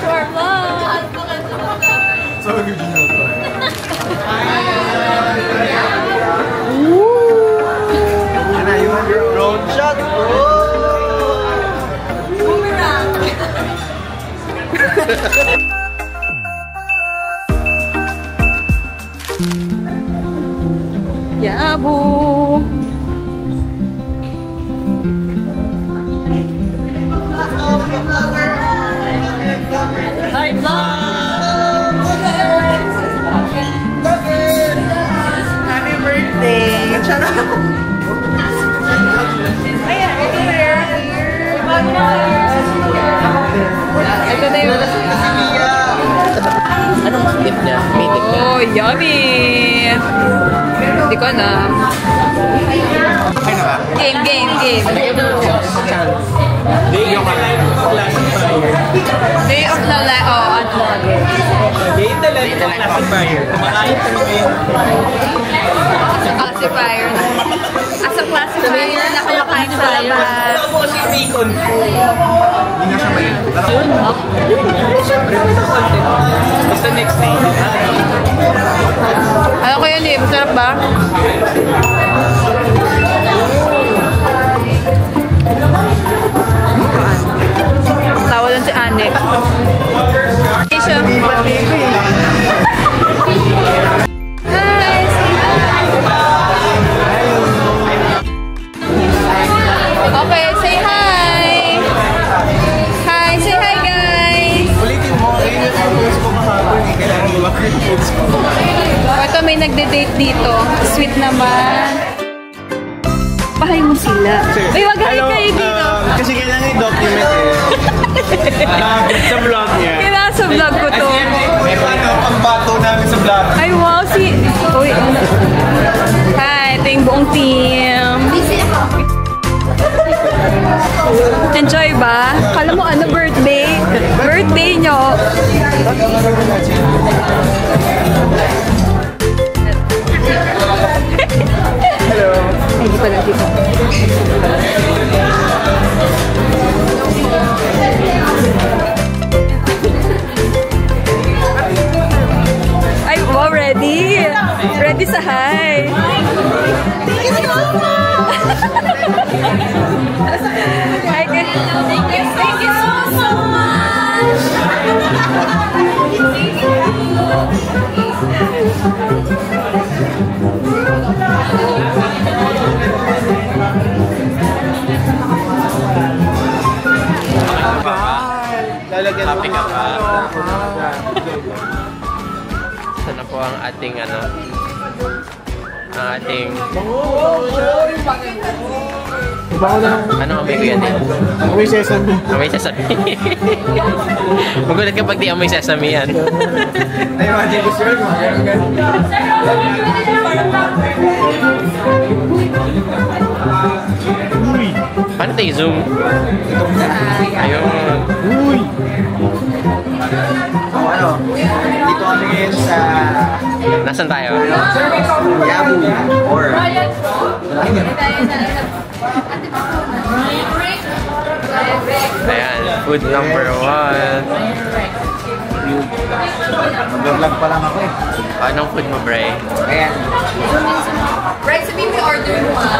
Shawarma! So, good you know. Road shot, bro! Boomerang! Yabo! Hi, vlog! Happy birthday! Ito na yung... Anong tip niya? May tip niya? Oh, yummy! Hindi ko alam. Okay na ba? Game. Chance. Day of Day of the light. Oh, ano? Day of the classifier. As a classifier. As a classifier na kumakain sa labas. Hindi na siya may... Basta next day. Ano ko yun eh? Masarap ba? Tawa lang si Anek. Okay, say hi! Hi, say hi guys! Ulitin mo, ayun yung photos ko kahapon eh. Kailangan iwag yung photos ko. Ito may nagde-date dito. Sweet naman. Pahay mo sila. Uy, wag kayo dito. Kasi kailangan i-document eh. Sa vlog niya. Kailangan sa vlog ko to. May pangbato namin sa vlog. Ay, wow, si... Uy, hi, ito yung buong team. Enjoy ba? Kala mo ano, birthday? Birthday nyo. Hello. Ay, di pala dito. Ay, wow, ready? Ready sa hi. Thank you so much. Hi, thank you so much. Lalagyan Happy ka pa. Sana po ang ating ano? Ang ating... Ano amoy ko yan din? Amoy sesame. Amoy sesame. Magulat kapag di amoy sesame yan. Ay, imagine ko sir. Paano tayo zoom? Ayun. Uy! Ano? Dito kami ngayon sa... Nasaan tayo? Yabu. Or... Ayan, food number 1. Mag-vlog pa lang ako eh. Anong food mo, Bray? Ayan. Right, sabihin mo yung order mo ah.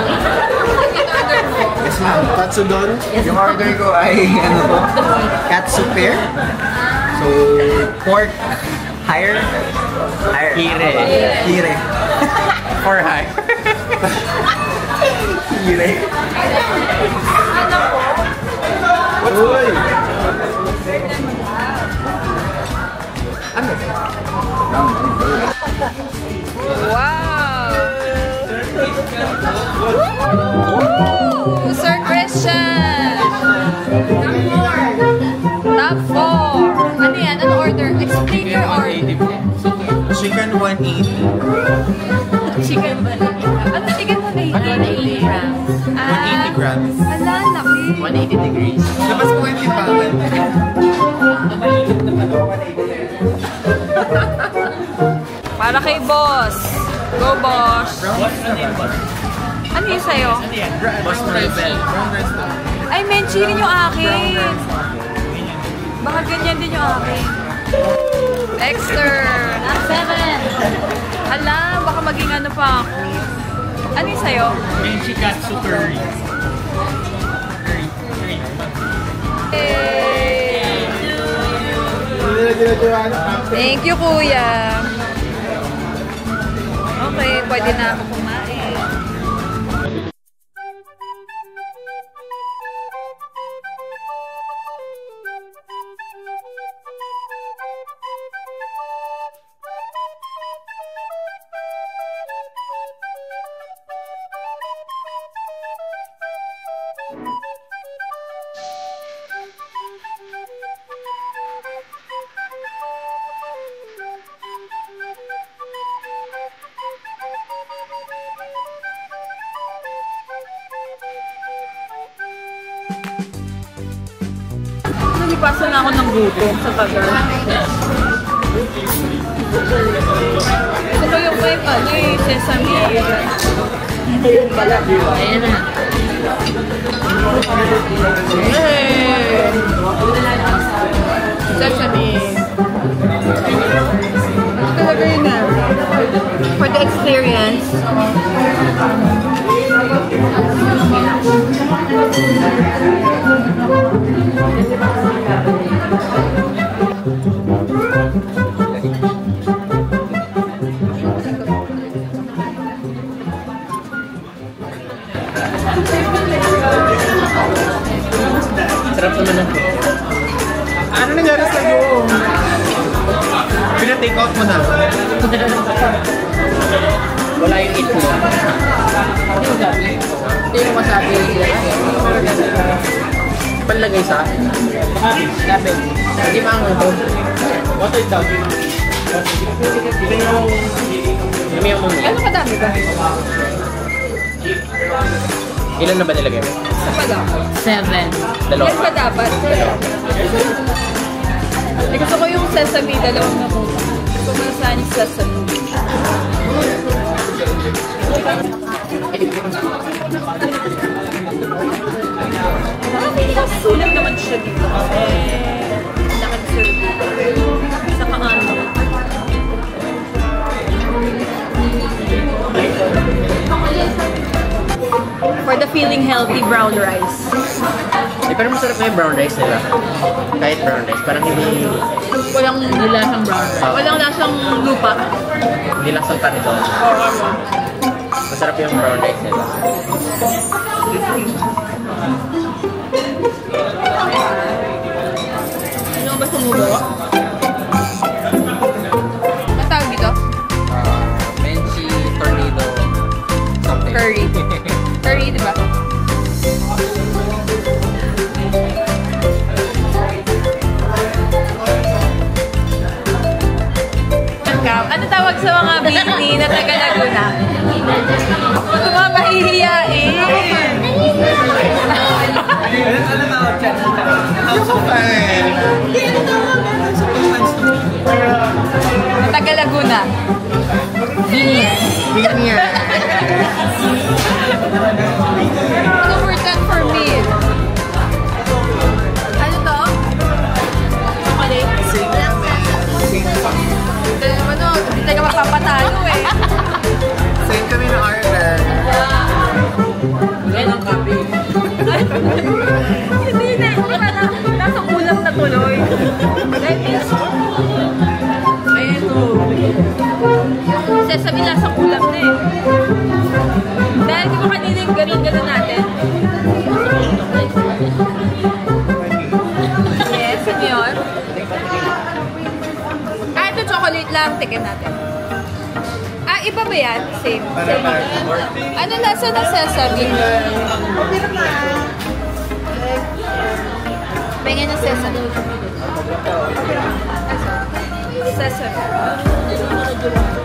Yes ma'am. Katsudon. Yung order ko ay ano to? Katsu pair. So, pork hire. Hire. Hire. For hire. Hire. What's good? Wow! Sir Christian! Top 4! Ano yan? Ano order? Explain your order. Chicken 180. Chicken ba? Ang tatigan mo na 80 grams. 180 grams. Ala, laki. 180 degrees. Labas ko yung timbangan. Para kay boss. Go, boss. Ano yung sa'yo? Boss Rebel. Ay, men, chilin yung akin. Baka ganyan din yung akin. Dexter! At 7! Ala, baka maging ano pa ako. Ano yung sa'yo? Menchikatsu curry. Thank you, kuya. Okay, pwede na ako kumain. Nagipasa na ako ng gutom sa tagal. Ito ba yung may sesame? Ito yung pala. Ayan na. Hey! Sesame. Ito talaga yun na. For the experience. Sarap naman na. Ano nangyari sa'yo? Pina-take out mo na. Wala yung eat mo. Hindi yung masabi. Panlagay sa akin. Sabi. Hindi maango ito. What is that? Lumiyaw mo Ano kadami ba? Ilan na ba nilagay mo? Sa pala? 7. Dalawa. Yes ba dapat? Eh, gusto ko yung sesame, dalawang nakuha. Gusto ko na saan yung sesame. Sulam naman siya dito. Nakaserve dito. Sa kaano. For the feeling healthy brown rice. Pero masarap na yung brown rice nila. Kahit brown rice. Parang hindi... Walang lasang brown rice. Walang lasang lupa. Hindi lasang karton. Masarap yung brown rice nila. Ano ba sumubo? Ang tawag dito? Menchi tornado something. Curry. Curry, di ba? Ano tawag sa mga bini na taga Laguna? Ito mga mahihiyain. Ano tawag dyan? House of Fun. Taga Laguna. Bini. Bini. Ano for 10 for me? Ano to? Chocolate? Ano, hindi tayo mapapatalo eh. Send kami ng order. Yan ang kape. Hindi na, hindi ba na, nasa kulang na tuloy. Ay, ito. Sesame nasa kulang na eh. Dahil di ba kanina yung gano'n natin? Yes, ano yun? Ah, ito chocolate lang. Tikin natin. Ah, iba ba yan? Same. Ano lasa ng sesame? Pengen ng sesame. Sesame.